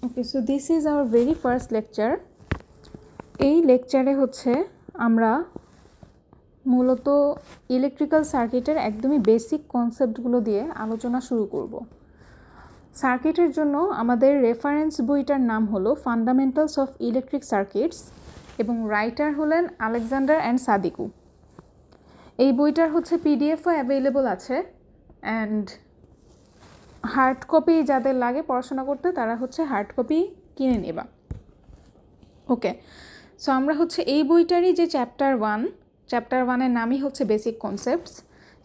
Okay, so this is our very first lecture. এই লেকচারে হচ্ছে আমরা মূলত ইলেকট্রিক্যাল সার্কিটের একদমই বেসিক কনসেপ্টগুলো দিয়ে আলোচনা শুরু করব। সার্কিটের জন্য আমাদের রেফারেন্স বইটার নাম হলো ফান্ডামেন্টালস অফ ইলেকট্রিক সার্কিটস এবং রাইটার হলেন আলেকজান্ডার অ্যান্ড সাদিকু। এই বইটার হচ্ছে পিডিএফও অ্যাভেলেবল আছে, অ্যান্ড হার্ড কপি যাদের লাগে পড়াশোনা করতে তারা হচ্ছে হার্ড কপি কিনে নেবা। ওকে, সো আমরা হচ্ছে এই বইটারই যে চ্যাপ্টার 1-এর নামই হচ্ছে বেসিক কনসেপ্টস,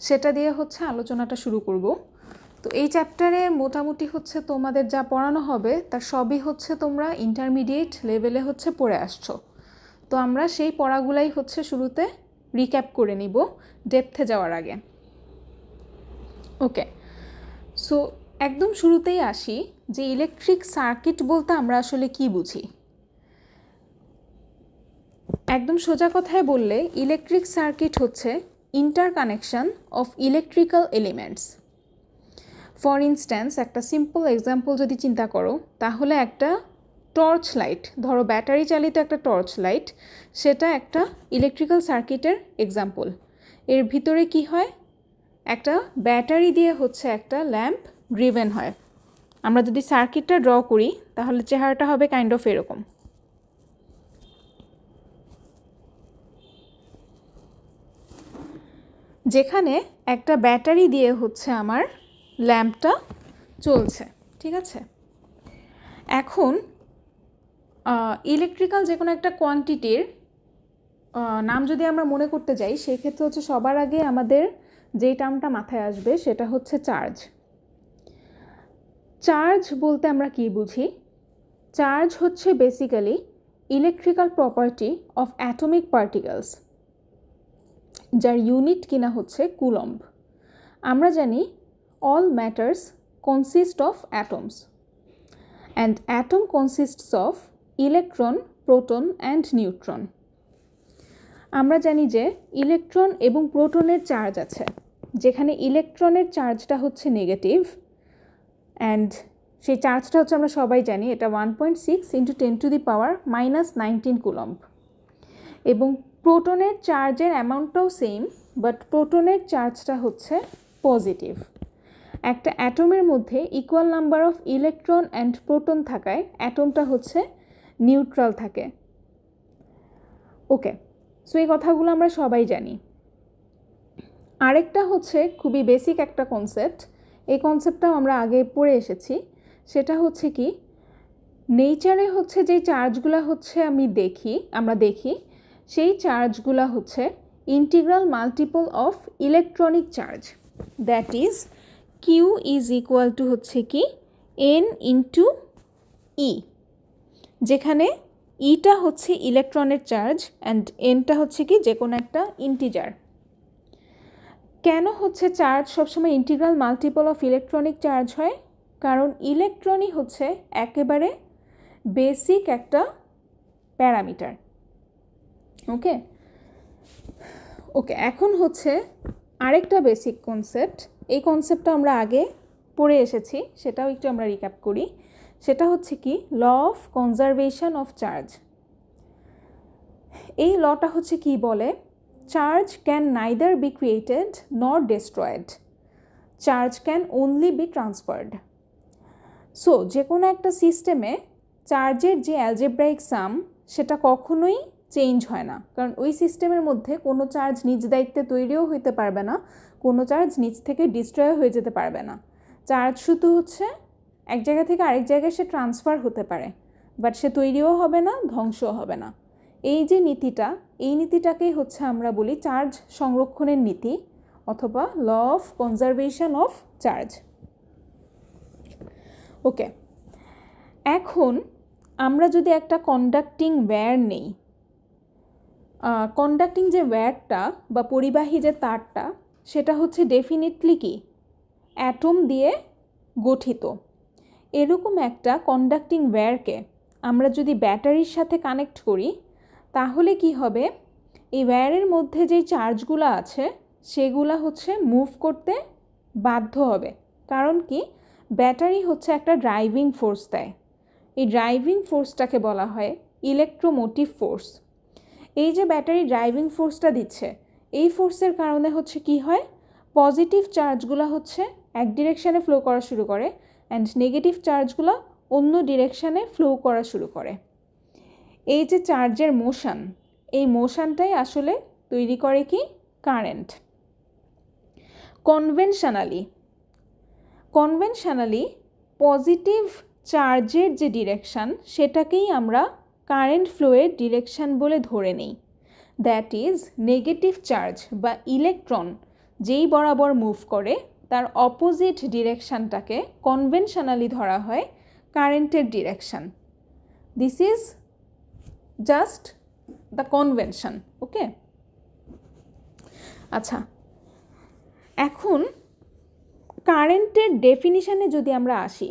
সেটা দিয়ে হচ্ছে আলোচনাটা শুরু করব। তো এই চ্যাপ্টারে মোটামুটি হচ্ছে তোমাদের যা পড়ানো হবে তার সবই হচ্ছে তোমরা ইন্টারমিডিয়েট লেভেলে হচ্ছে পড়ে আসছো। তো আমরা সেই পড়াগুলাই হচ্ছে শুরুতে রিক্যাপ করে নিব ডেপথে যাওয়ার আগে। ওকে, সো একদম শুরুতেই আসি যে ইলেকট্রিক সার্কিট বলতে আমরা আসলে কি বুঝি। একদম সোজা কথায় বললে ইলেকট্রিক সার্কিট হচ্ছে interconnection of electrical elements. For instance একটা সিম্পল এক্সাম্পল যদি চিন্তা করো, তাহলে একটা টর্চ লাইট, ধরো ব্যাটারি চালিত একটা টর্চ লাইট, সেটা একটা ইলেকট্রিক্যাল সার্কিটের এক্সাম্পল। এর ভিতরে কি হয়, একটা ব্যাটারি দিয়ে হচ্ছে একটা ল্যাম্প ড্রিভেন হয়। আমরা যদি সার্কিটটা ড্র করি তাহলে চেহারাটা হবে কাইন্ড অফ এরকম। যেখানে একটা ব্যাটারি দিয়ে হচ্ছে আমার ল্যাম্পটা চলছে, ঠিক আছে। এখন ইলেকট্রিক্যাল যে কোনো একটা কোয়ান্টিটির নাম যদি আমরা মনে করতে যাই, সেক্ষেত্রে হচ্ছে সবার আগে আমাদের যেই টার্মটা মাথায় আসবে সেটা হচ্ছে চার্জ। চার্জ বলতে আমরা কি বুঝি? চার্জ হচ্ছে basically electrical property of atomic particles, যার ইউনিট কিনা হচ্ছে কুলম্ব। আমরা জানি all matters consist of atoms and atom consists of electron, proton and neutron. আমরা জানি যে ইলেকট্রন এবং প্রোটনের চার্জ আছে, যেখানে ইলেকট্রনের চার্জটা হচ্ছে নেগেটিভ, অ্যান্ড সেই চার্জটা হচ্ছে আমরা সবাই জানি এটা 1.6 × 10⁻⁻19 কুলম্ব। এবং প্রোটনের চার্জের অ্যামাউন্টটাও সেম, বাট প্রোটনের চার্জটা হচ্ছে পজিটিভ। একটা অ্যাটমের মধ্যে equal number of electron and proton থাকায় অ্যাটমটা হচ্ছে নিউট্রাল থাকে। ওকে, সো এই কথাগুলো আমরা সবাই জানি। আরেকটা হচ্ছে খুবই বেসিক একটা কনসেপ্ট, এই কনসেপ্টটাও আমরা আগে পড়ে এসেছি। সেটা হচ্ছে কি, নেচারে হচ্ছে যেই চার্জগুলো হচ্ছে আমরা দেখি সেই চার্জগুলো হচ্ছে integral multiple of electronic charge, that is Q is equal two হচ্ছে কি N × E, যেখানে ইটা হচ্ছে ইলেকট্রনের চার্জ অ্যান্ড এনটা হচ্ছে কি যে কোনো একটা ইন্টিজার। কেন হচ্ছে চার্জ সবসময় integral multiple of electronic charge হয়? কারণ ইলেকট্রনই হচ্ছে একেবারে বেসিক একটা প্যারামিটার। ওকে ওকে, এখন হচ্ছে আরেকটা বেসিক কনসেপ্ট, এই কনসেপ্টটা আমরা আগে পড়ে এসেছি, সেটাও একটু আমরা রিক্যাপ করি। সেটা হচ্ছে কি law of conservation of charge. এই লটা হচ্ছে কি বলে, charge can neither be created nor destroyed, charge can only be transferred. So যে কোনো একটা সিস্টেমে চার্জের যে অ্যালজেব্রাইক সাম সেটা কখনোই চেঞ্জ হয় না, কারণ ওই সিস্টেমের মধ্যে কোনো চার্জ নিজ দায়িত্বে তৈরিও হইতে পারবে না, কোনো চার্জ নিজ থেকে ডিস্ট্রয় হয়ে যেতে পারবে না। চার্জ শুধু হচ্ছে এক জায়গা থেকে আরেক জায়গায় সে ট্রান্সফার হতে পারে, বাট সে তৈরিও হবে না, ধ্বংসও হবে না। এই যে নীতিটা, এই নীতিটাকেই হচ্ছে আমরা বলি চার্জ সংরক্ষণের নীতি অথবা law of conservation of charge. Okay, এখন আমরা যদি একটা কন্ডাক্টিং ওয়্যার নেই, কন্ডাক্টিং যে ওয়্যারটা বা পরিবাহী যে তারটা, সেটা হচ্ছে ডেফিনেটলি কি অ্যাটম দিয়ে গঠিত। এরকম একটা কন্ডাক্টিং ওয়্যারকে আমরা যদি ব্যাটারির সাথে কানেক্ট করি, তাহলে কি হবে, এই ওয়্যারের মধ্যে যেই চার্জগুলো আছে সেগুলো হচ্ছে মুভ করতে বাধ্য হবে। কারণ কি, ব্যাটারি হচ্ছে একটা ড্রাইভিং ফোর্স দেয়। এই ড্রাইভিং ফোর্সটাকে বলা হয় ইলেকট্রোমোটিভ ফোর্স। এই যে ব্যাটারি ড্রাইভিং ফোর্সটা দিচ্ছে, এই ফোর্সের কারণে হচ্ছে কি হয়, পজিটিভ চার্জগুলো হচ্ছে এক ডিরেকশানে ফ্লো করা শুরু করে অ্যান্ড নেগেটিভ চার্জগুলো অন্য ডিরেকশানে ফ্লো করা শুরু করে। এই যে চার্জের মোশন, এই মোশনটাই আসলে তৈরি করে কি কারেন্ট। কনভেনশনালি পজিটিভ চার্জের যে ডিরেকশান সেটাকেই আমরা কারেন্ট ফ্লোয়ের ডিরেকশান বলে ধরে নিই। দ্যাট ইজ নেগেটিভ চার্জ বা ইলেকট্রন যেই বরাবর মুভ করে তার অপোজিট ডিরেকশানটাকে কনভেনশনালি ধরা হয় কারেন্টের direction. This is just the convention. Okay, আচ্ছা, এখন কারেন্টের ডেফিনিশনে যদি আমরা আসি,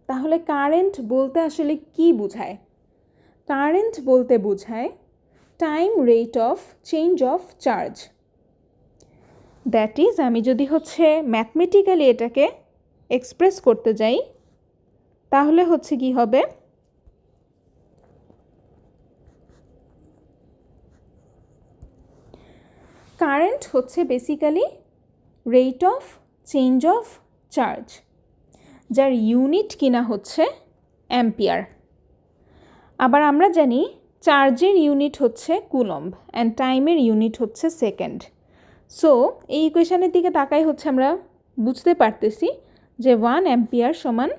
তাহলে কারেন্ট বলতে আসলে কি বোঝায়? কারেন্ট বলতে বোঝায় time rate of change of charge. That is, আমি যদি হচ্ছে ম্যাথমেটিক্যালি এটাকে এক্সপ্রেস করতে যাই, তাহলে হচ্ছে কি হবে, কারেন্ট হচ্ছে basically rate of change of charge, যার ইউনিট কিনা হচ্ছে অ্যাম্পিয়ার। আবার আমরা জানি চার্জের ইউনিট হচ্ছে কুলম্ব অ্যান্ড টাইমের ইউনিট হচ্ছে সেকেন্ড। সো এই ইকুয়েশনের দিকে তাকাই হচ্ছে আমরা বুঝতে পারতেছি যে 1 অ্যাম্পিয়ার সমান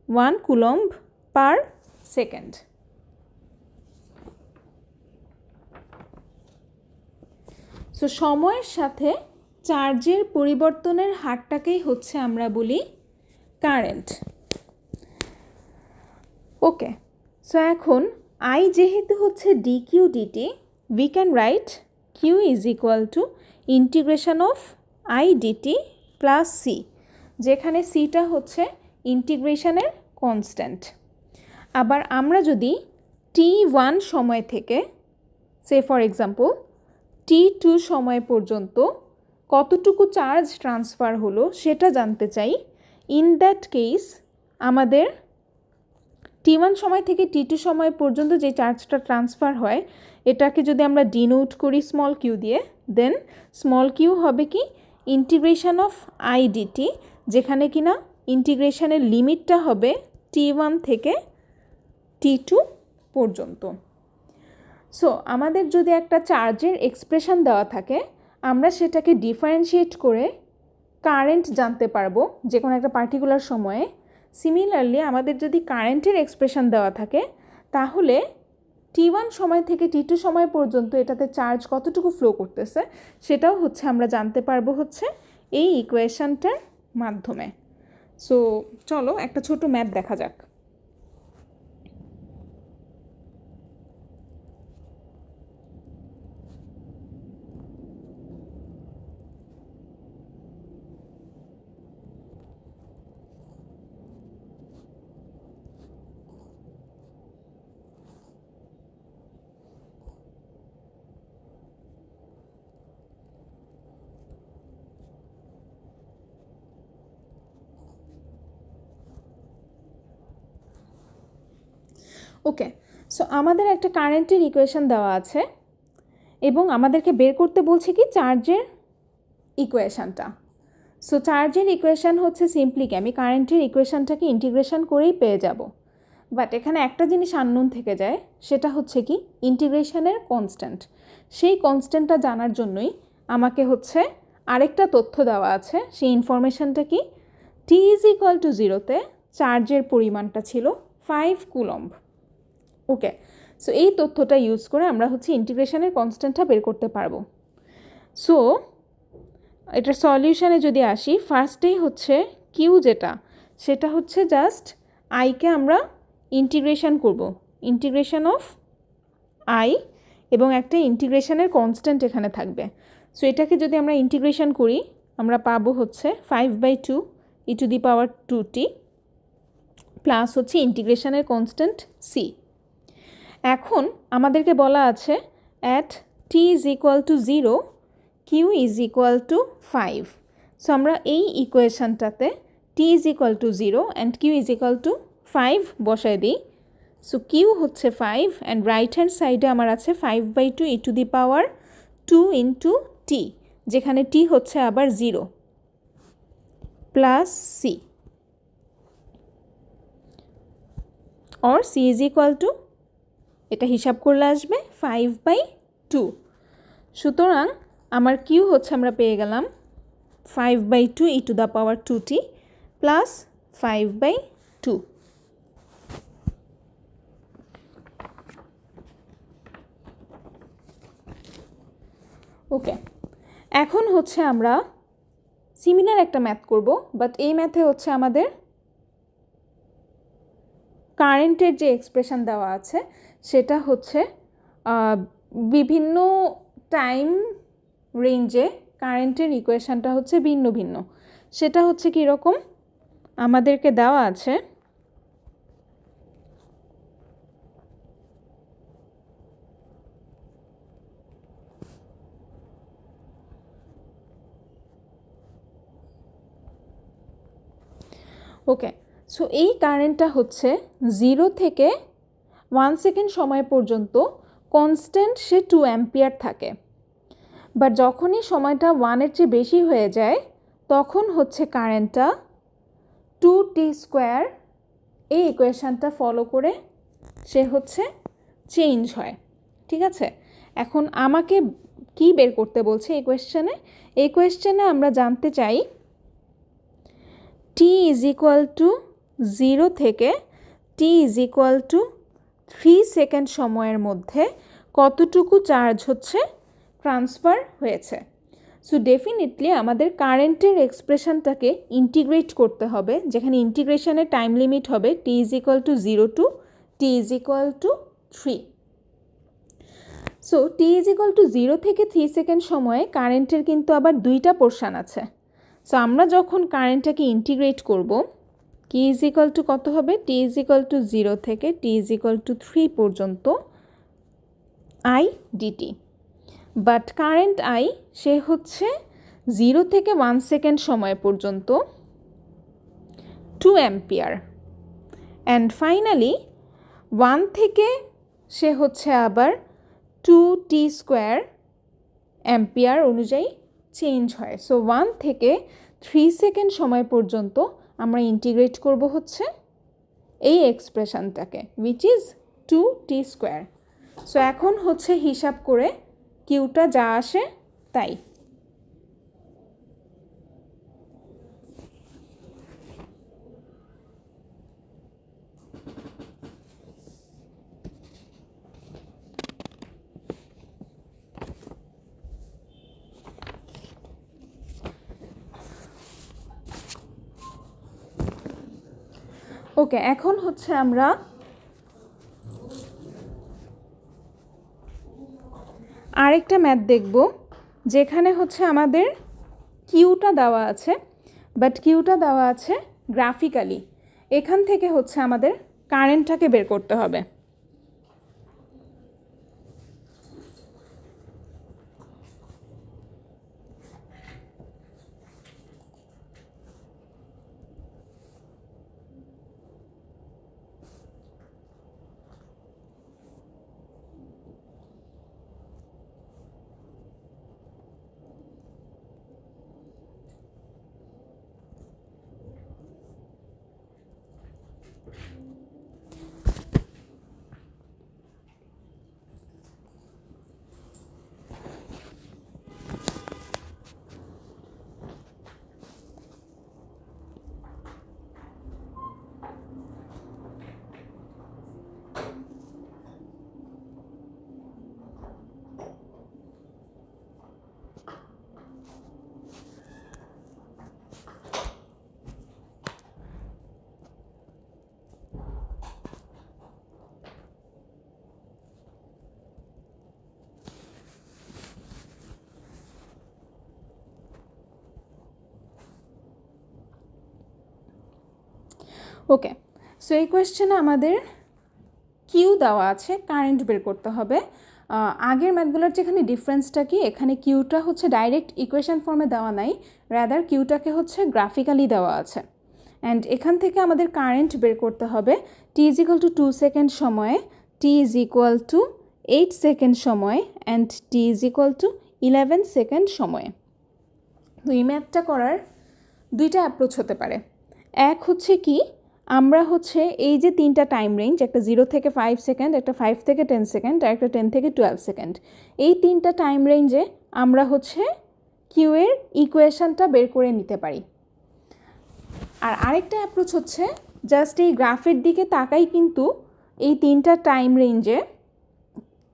1 কুলম্ব পার সেকেন্ড। সো সময়ের সাথে চার্জের পরিবর্তনের হারটাকেই হচ্ছে আমরা বলি কারেন্ট। ওকে, সো এখন আই যেহেতু হচ্ছে d q d t, we can write q is equal to integration of I d t plus C, যেখানে সিটা হচ্ছে ইন্টিগ্রেশনের কনস্ট্যান্ট। আবার আমরা যদি t1 সময় থেকে সে ফর এক্সাম্পল t2 সময় পর্যন্ত কতটুকু চার্জ ট্রান্সফার হলো সেটা জানতে চাই, ইন দ্যাট কেস আমাদের t1 সময় থেকে t2 সময় পর্যন্ত যে চার্জটা ট্রান্সফার হয় এটাকে যদি আমরা ডিনোট করি স্মল কিউ দিয়ে, দেন স্মল কিউ হবে কি ইন্টিগ্রেশন অফ আই ডিটি, যেখানে কিনা ইন্টিগ্রেশনের লিমিটটা হবে t1 থেকে t2 পর্যন্ত। সো আমাদের যদি একটা চার্জের এক্সপ্রেশন দেওয়া থাকে, আমরা সেটাকে ডিফারেন্সিয়েট করে কারেন্ট জানতে পারবো যে কোনো একটা পার্টিকুলার সময়ে। সিমিলারলি আমাদের যদি কারেন্টের এক্সপ্রেশন দেওয়া থাকে, তাহলে t1 সময় থেকে t2 সময় পর্যন্ত এটাতে চার্জ কতটুকু ফ্লো করতেছে সেটাও হচ্ছে আমরা জানতে পারবো হচ্ছে এই ইকুয়েশনটার মাধ্যমে। সো চলো একটা ছোট ম্যাথ দেখা যাক। ওকে, সো আমাদের একটা কারেন্টের ইকুয়েশন দেওয়া আছে এবং আমাদেরকে বের করতে বলছে কি চার্জের ইকুয়েশানটা। সো চার্জের ইকুয়েশান হচ্ছে সিম্পলি কি আমি কারেন্টের ইকুয়েশানটাকে ইন্টিগ্রেশন করেই পেয়ে যাব, বাট এখানে একটা জিনিস আননোন থেকে যায়, সেটা হচ্ছে কি ইন্টিগ্রেশনের কনস্ট্যান্ট। সেই কনস্ট্যান্টটা জানার জন্যই আমাকে হচ্ছে আরেকটা তথ্য দেওয়া আছে। সেই ইনফরমেশানটা কি, টি ইজ ইকুয়াল টু 0-তে চার্জের পরিমাণটা ছিল 5 কুলম্ব। ওকে, সো এই তথ্যটা ইউজ করে আমরা হচ্ছে ইন্টিগ্রেশনের কনস্ট্যান্টটা বের করতে পারবো। সো এটার সলিউশনে যদি আসি, ফার্স্টেই হচ্ছে কিউ যেটা সেটা হচ্ছে জাস্ট আইকে আমরা ইন্টিগ্রেশন করব, ইন্টিগ্রেশন অফ আই, এবং একটা ইন্টিগ্রেশনের কনস্ট্যান্ট এখানে থাকবে। সো এটাকে যদি আমরা ইন্টিগ্রেশন করি আমরা পাবো হচ্ছে 5/2 e⁻²t প্লাস হচ্ছে ইন্টিগ্রেশনের কনস্ট্যান্ট সি। এখন আমাদেরকে বলা আছে at t is equal to 0 q is equal to 5। So আমরা এই ইকুয়েশনটাতে t is equal to 0 and q is equal to 5 বসায় দিই। সো কিউ হচ্ছে 5 অ্যান্ড রাইট হ্যান্ড সাইডে আমার আছে 5/2 e⁻² ইন্টু টি, যেখানে টি হচ্ছে আবার 0 plus C, or C is equal to, এটা হিসাব করলে আসবে 5/2। সুতরাং আমার কিউ হচ্ছে আমরা পেয়ে গেলাম 5/2 e⁻²t প্লাস 5/2। ওকে, এখন হচ্ছে আমরা সিমিলার একটা ম্যাথ করব, বাট এই ম্যাথে হচ্ছে আমাদের কারেন্টের যে এক্সপ্রেশন দেওয়া আছে সেটা হচ্ছে বিভিন্ন টাইম রেঞ্জে কারেন্টের ইকুয়েশনটা হচ্ছে ভিন্ন ভিন্ন। সেটা হচ্ছে কীরকম, আমাদেরকে দেওয়া আছে ওকে। সো এই কারেন্টটা হচ্ছে 0 থেকে 1 সেকেন্ড সময় পর্যন্ত কনস্ট্যান্ট সে 2 অ্যাম্পিয়ার থাকে, বাট যখনই সময়টা 1-এর চেয়ে বেশি হয়ে যায় তখন হচ্ছে কারেন্টটা 2t², এই ইকুয়েশানটা ফলো করে সে হচ্ছে চেঞ্জ হয়। ঠিক আছে, এখন আমাকে কি বের করতে বলছে এই কোয়েশ্চেনে আমরা জানতে চাই t = 0 থেকে t = 3 সেকেন্ড সময়ের মধ্যে কতটুকু চার্জ হচ্ছে ট্রান্সফার হয়েছে। সো ডেফিনেটলি আমাদের কারেন্টের এক্সপ্রেশনটাকে ইন্টিগ্রেট করতে হবে, যেখানে ইন্টিগ্রেশনের টাইম লিমিট হবে t = 0 to t = 3। So t = 0 থেকে 3 সেকেন্ড সময়ে কারেন্টের কিন্তু আবার দুইটা পোর্শন আছে। সো আমরা যখন কারেন্টটাকে ইন্টিগ্রেট করব, t = কত হবে, t = 0 থেকে t = 3 পর্যন্ত I dt, but current I সে হচ্ছে 0 থেকে 1 সেকেন্ড সময় পর্যন্ত 2 অ্যাম্পিয়ার, অ্যান্ড ফাইনালি 1 থেকে সে হচ্ছে আবার 2t² অ্যাম্পিয়ার অনুযায়ী চেঞ্জ হয়। সো 1 থেকে 3 সেকেন্ড সময় পর্যন্ত আমরা ইন্টিগ্রেট করব হচ্ছে এই এক্সপ্রেশনটাকে, উইচ ইজ 2t²। সো এখন হচ্ছে হিসাব করে কিউটা যা আসে তাই। ওকে, এখন হচ্ছে আমরা আরেকটা ম্যাথ দেখব, যেখানে হচ্ছে আমাদের কিউটা দেওয়া আছে, বাট কিউটা দেওয়া আছে গ্রাফিক্যালি। এখান থেকে হচ্ছে আমাদের কারেন্টটাকে বের করতে হবে। ওকে, সো এই কোয়েশ্চেনে আমাদের কিউ দেওয়া আছে, কারেন্ট বের করতে হবে। আগের ম্যাথগুলোর যেখানে ডিফারেন্সটা কি, এখানে কিউটা হচ্ছে ডাইরেক্ট ইকুয়েশন ফর্মে দেওয়া নাই, রাদার কিউটাকে হচ্ছে গ্রাফিক্যালি দেওয়া আছে। অ্যান্ড এখান থেকে আমাদের কারেন্ট বের করতে হবে t is equal to 2 second সময়ে, t is equal to 8 second সময়ে and t is equal to 11 second সময়ে। তো এই ম্যাথটা করার দুইটা অ্যাপ্রোচ হতে পারে। এক হচ্ছে কি, আমরা হচ্ছে এই যে তিনটা টাইম রেঞ্জ, একটা 0 থেকে 5 সেকেন্ড, একটা 5 থেকে 10 সেকেন্ড আর একটা 10 থেকে 12 সেকেন্ড, এই তিনটা টাইম রেঞ্জে আমরা হচ্ছে কিউ এর ইকুয়েশনটা বের করে নিতে পারি। আর আরেকটা অ্যাপ্রোচ হচ্ছে জাস্ট এই গ্রাফের দিকে তাকাই, কিন্তু এই তিনটা টাইম রেঞ্জে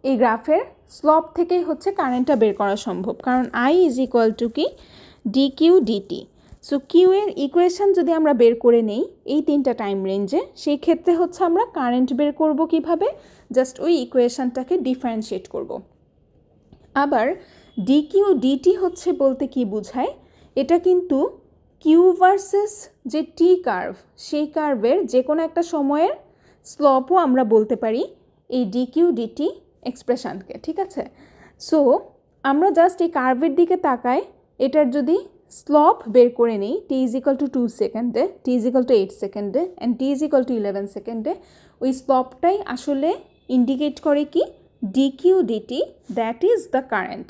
এই গ্রাফের স্লপ থেকেই হচ্ছে কারেন্টটা বের করা সম্ভব, কারণ আই ইজ ইকুয়াল টু কি d q d t. So q এর ইকুয়েশন যদি আমরা বের করে নেই এই তিনটা টাইম রেঞ্জে, সেই ক্ষেত্রে হচ্ছে আমরা কারেন্ট বের করব কিভাবে, জাস্ট ওই ইকুয়েশনটাকে ডিফারেন্সিয়েট করব। আবার ডি কিউ ডিটি হচ্ছে বলতে কি বোঝায়, এটা কিন্তু কিউ ভার্সেস যে টি কার্ভ, সেই কার্ভের যে কোনো একটা সময়ের স্লপও আমরা বলতে পারি এই ডি কিউ ডিটি এক্সপ্রেশনকে, ঠিক আছে। সো আমরা জাস্ট এই কার্ভের দিকে তাকাই, এটার যদি স্লপ বের করে নিই টি ইজ ইকাল টু 2 সেকেন্ডে, টি ইজ ইকাল টু 8 সেকেন্ডে and t is equal to 11 সেকেন্ডে, ওই স্লপটাই আসলে ইন্ডিকেট করে কি d q d t, that is the current.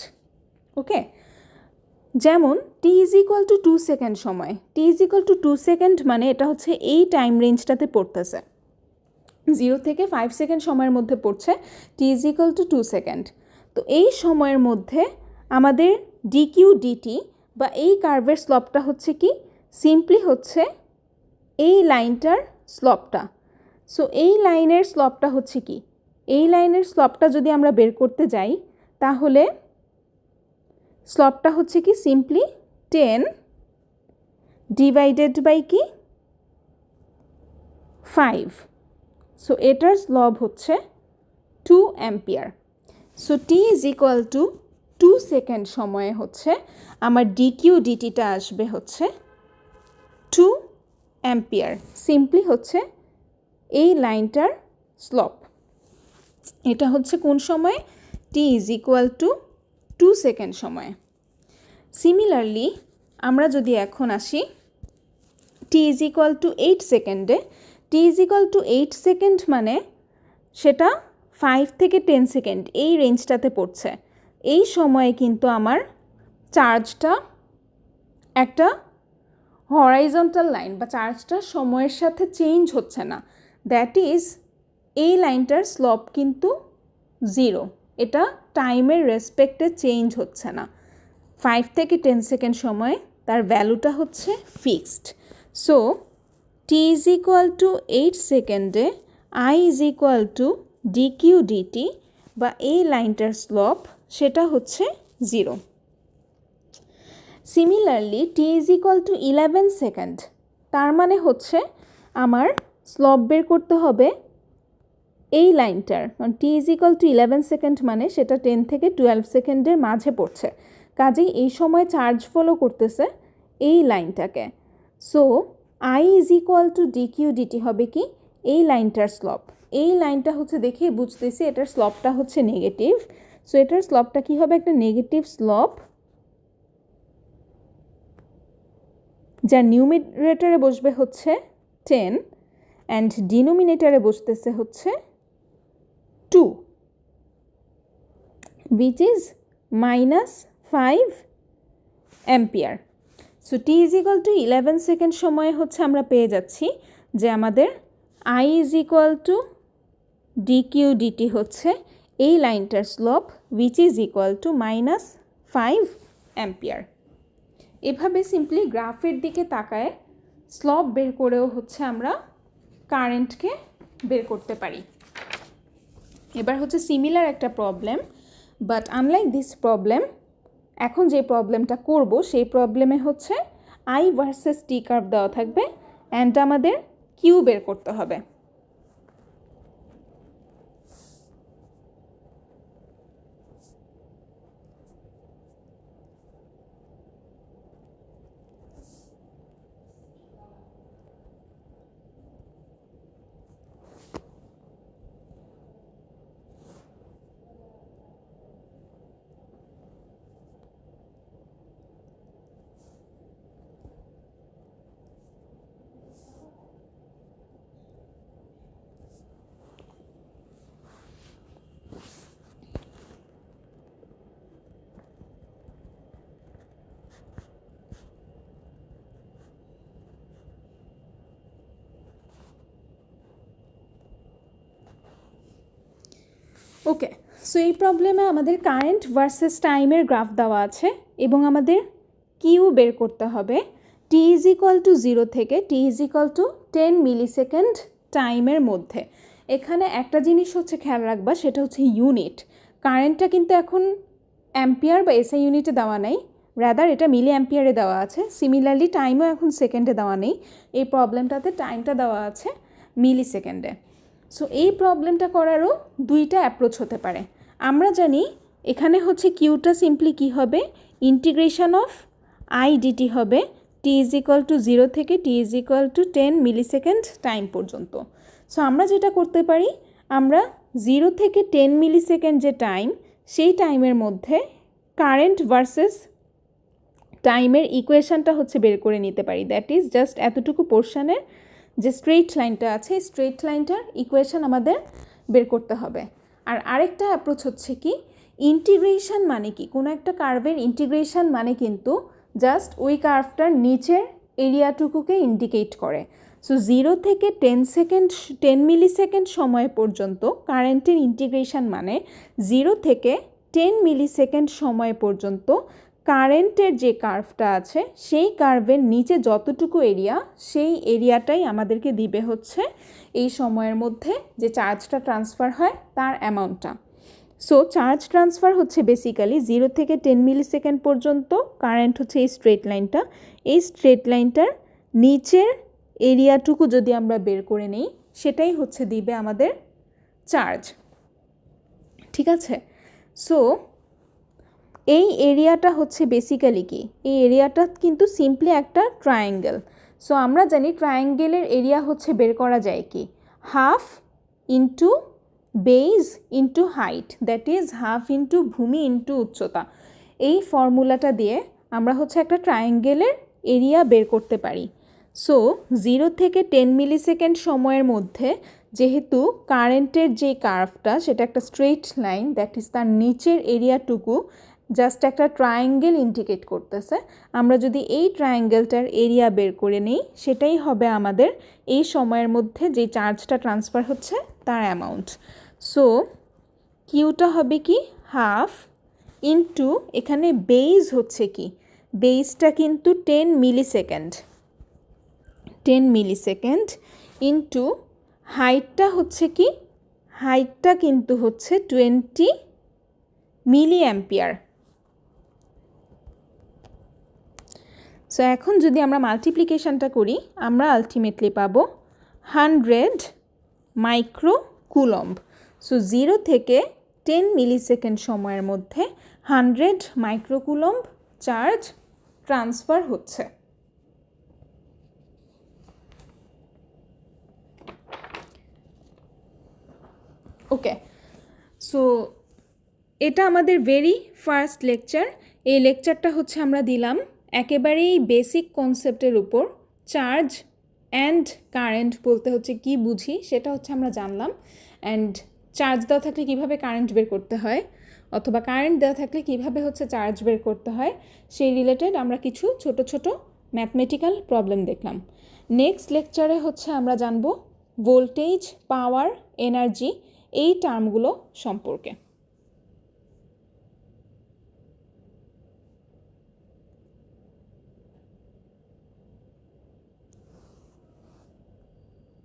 Okay, যেমন t is equal to 2 second সময়, t is equal to 2 second মানে এটা হচ্ছে এই টাইম রেঞ্জটাতে পড়তেছে, 0 থেকে 5 সেকেন্ড সময়ের মধ্যে পড়ছে টি ইজ ইকুয়াল টু 2 সেকেন্ড। তো এই সময়ের মধ্যে আমাদের ডি কিউ ডিটি বা এই কার্ভের স্লপটা হচ্ছে কি, সিম্পলি হচ্ছে এই লাইনটার স্লপটা। সো এই লাইনের স্লপটা হচ্ছে কি, এই লাইনের স্লপটা যদি আমরা বের করতে যাই তাহলে স্লপটা হচ্ছে কি সিম্পলি 10 ডিভাইডেড বাই কি 5। সো এটার স্লপ হচ্ছে 2 ampere. So t is equal to 2 second সময়ে হচ্ছে আমার ডি কিউ ডিটিটা আসবে হচ্ছে 2 অ্যাম্পিয়ার, সিম্পলি হচ্ছে এই লাইনটার স্লপ। এটা হচ্ছে কোন সময়ে, টি ইজ ইকুয়াল টু 2 সেকেন্ড সময়ে। সিমিলারলি আমরা যদি এখন আসি টি ইজ ইকুয়াল টু 8 সেকেন্ডে, টি ইজ ইকুয়াল টু 8 সেকেন্ড মানে সেটা 5 থেকে 10 সেকেন্ড এই রেঞ্জটাতে পড়ছে। এই সময়ে কিন্তু আমার চার্জটা একটা হরাইজন্টাল লাইন বা চার্জটা সময়ের সাথে চেঞ্জ হচ্ছে না, দ্যাট ইজ এই লাইনটার স্লপ কিন্তু 0, এটা টাইমের রেসপেক্টে চেঞ্জ হচ্ছে না। 5 থেকে 10 সেকেন্ড সময় তার ভ্যালুটা হচ্ছে fixed. So t is equal to 8 সেকেন্ডে I is equal to d q d t বা এই লাইনটার স্লপ সেটা হচ্ছে 0। Similarly t is equal to 11 second, তার মানে হচ্ছে আমার স্লপ বের করতে হবে এই লাইনটার, কারণ টি ইজ ইকুয়াল টু 11 সেকেন্ড মানে সেটা 10 থেকে 12 সেকেন্ডের মাঝে পড়ছে, কাজেই এই সময় চার্জ ফলো করতেছে এই লাইনটাকে। So i is equal to d q d t হবে কি এই লাইনটার স্লপ। এই লাইনটা হচ্ছে দেখেই বুঝতেছি এটার স্লপটা হচ্ছে নেগেটিভ, সো এটার স্লপটা কি হবে, একটা নেগেটিভ স্লপ, যার নিউমিনেটরে বসবে হচ্ছে 10 অ্যান্ড ডিনোমিনেটরে বসতেছে হচ্ছে 2, which is -5 ampere. So t is equal to 11 second সময়ে হচ্ছে আমরা পেয়ে যাচ্ছি যে আমাদের i is equal to d q d t হচ্ছে এই লাইনটার slope, which is equal to -5 ampere. এভাবে সিম্পলি গ্রাফের দিকে তাকায় স্লপ বের করেও হচ্ছে আমরা কারেন্টকে বের করতে পারি। এবার হচ্ছে সিমিলার একটা problem, but unlike this problem, এখন যে প্রবলেমটা করব সেই প্রবলেমে হচ্ছে আই ভার্সেস টি কার্ভ দেওয়া থাকবে অ্যান্ড আমাদের কিউ বের করতে হবে। ওকে, সো এই প্রবলেমে আমাদের কারেন্ট ভার্সেস টাইমের গ্রাফ দেওয়া আছে এবং আমাদের কিউ বের করতে হবে টি ইজ ইকুয়াল টু 0 থেকে t is equal to 10 millisecond টাইমের মধ্যে। এখানে একটা জিনিস হচ্ছে খেয়াল রাখবা, সেটা হচ্ছে ইউনিট। কারেন্টটা কিন্তু এখন অ্যাম্পিয়ার বা এসআই ইউনিটে দেওয়া নেই, রাদার এটা মিলি অ্যাম্পিয়ারে দেওয়া আছে। সিমিলারলি টাইমও এখন সেকেন্ডে দেওয়া নেই, এই প্রবলেমটাতে টাইমটা দেওয়া আছে মিলি সেকেন্ডে। সো এই প্রবলেমটা করারও দুইটা অ্যাপ্রোচ হতে পারে। আমরা জানি এখানে হচ্ছে কিউটা সিম্পলি কী হবে, ইন্টিগ্রেশন অফ আই ডিটি হবে টি ইজ ইকুয়াল টু 0 থেকে t is equal to 10 millisecond time পর্যন্ত। সো আমরা যেটা করতে পারি, আমরা 0 থেকে 10 মিলিসেকেন্ড যে টাইম, সেই টাইমের মধ্যে কারেন্ট ভার্সেস টাইমের ইকুয়েশনটা হচ্ছে বের করে নিতে পারি। দ্যাট ইজ জাস্ট এতটুকু পোর্শনের যে স্ট্রেইট লাইনটা আছে, স্ট্রেইট লাইনটার ইকুয়েশন আমাদের বের করতে হবে। আর আরেকটা অ্যাপ্রোচ হচ্ছে কি, ইন্টিগ্রেশন মানে কি, কোনো একটা কার্ভের ইন্টিগ্রেশন মানে কিন্তু জাস্ট ওই কার্ভটার নিচের এরিয়াটুকুকে ইন্ডিকেট করে। সো 0 থেকে 10 মিলিসেকেন্ড সময় পর্যন্ত কারেন্টের ইন্টিগ্রেশন মানে 0 থেকে 10 মিলিসেকেন্ড সময় পর্যন্ত কারেন্টের যে কার্ভটা আছে সেই কার্ভের নিচে যতটুকু এরিয়া, সেই এরিয়াটাই আমাদেরকে দিবে হচ্ছে এই সময়ের মধ্যে যে চার্জটা ট্রান্সফার হয় তার অ্যামাউন্টটা। সো চার্জ ট্রান্সফার হচ্ছে বেসিক্যালি 0 থেকে 10 মিলিসেকেন্ড পর্যন্ত কারেন্ট হচ্ছে এই স্ট্রেট লাইনটা। এই স্ট্রেট লাইনটার নিচের এরিয়াটুকু যদি আমরা বের করে নিই, সেটাই হচ্ছে দিবে আমাদের চার্জ। ঠিক আছে, সো এই এরিয়াটা হচ্ছে বেসিক্যালি কি, এই এরিয়াটা কিন্তু সিম্পলি একটা ট্রায়াঙ্গেল। সো আমরা জানি ট্রায়াঙ্গেলের এরিয়া হচ্ছে বের করা যায় কি, half into base into height, that is half into ভূমি ইন্টু উচ্চতা। এই ফর্মুলাটা দিয়ে আমরা হচ্ছে একটা ট্রায়াঙ্গেলের এরিয়া বের করতে পারি। সো 0 থেকে 10 মিলিসেকেন্ড সময়ের মধ্যে যেহেতু কারেন্টের যে কার্ভটা সেটা একটা স্ট্রেট লাইন, দ্যাট ইজ তার নিচের এরিয়াটুকু জাস্ট একটা ট্রায়াঙ্গেল ইন্ডিকেট করতেছে। আমরা যদি এই ট্রায়াঙ্গেলটার এরিয়া বের করে নিই, সেটাই হবে আমাদের এই সময়ের মধ্যে যে চার্জটা ট্রান্সফার হচ্ছে তার অ্যামাউন্ট। সো কিউটা হবে কি, হাফ ইন্টু এখানে বেজ হচ্ছে কি, বেজটা কিন্তু 10 মিলিসেকেন্ড, 10 মিলিসেকেন্ড ইন্টু হাইটটা হচ্ছে কি, হাইটটা কিন্তু হচ্ছে 20 মিলি অ্যাম্পিয়ার। সো এখন যদি আমরা মাল্টিপ্লিকেশনটা করি, আমরা আলটিমেটলি পাবো 100 মাইক্রো কুলম্ব। সো 0 থেকে 10 মিলিসেকেন্ড সময়ের মধ্যে 100 মাইক্রো কুলম্ব চার্জ ট্রান্সফার হচ্ছে। ওকে, সো এটা আমাদের ভেরি ফার্স্ট লেকচার। এই লেকচারটা হচ্ছে আমরা দিলাম একেবারেই বেসিক কনসেপ্টের উপর। চার্জ অ্যান্ড কারেন্ট বলতে হচ্ছে কি বুঝি সেটা হচ্ছে আমরা জানলাম, অ্যান্ড চার্জ দেওয়া থাকলে কীভাবে কারেন্ট বের করতে হয়, অথবা কারেন্ট দেওয়া থাকলে কীভাবে হচ্ছে চার্জ বের করতে হয়, সেই রিলেটেড আমরা কিছু ছোট ছোট ম্যাথমেটিক্যাল প্রবলেম দেখলাম। নেক্সট লেকচারে হচ্ছে আমরা জানবো ভোল্টেজ, পাওয়ার, এনার্জি এই টার্মগুলো সম্পর্কে।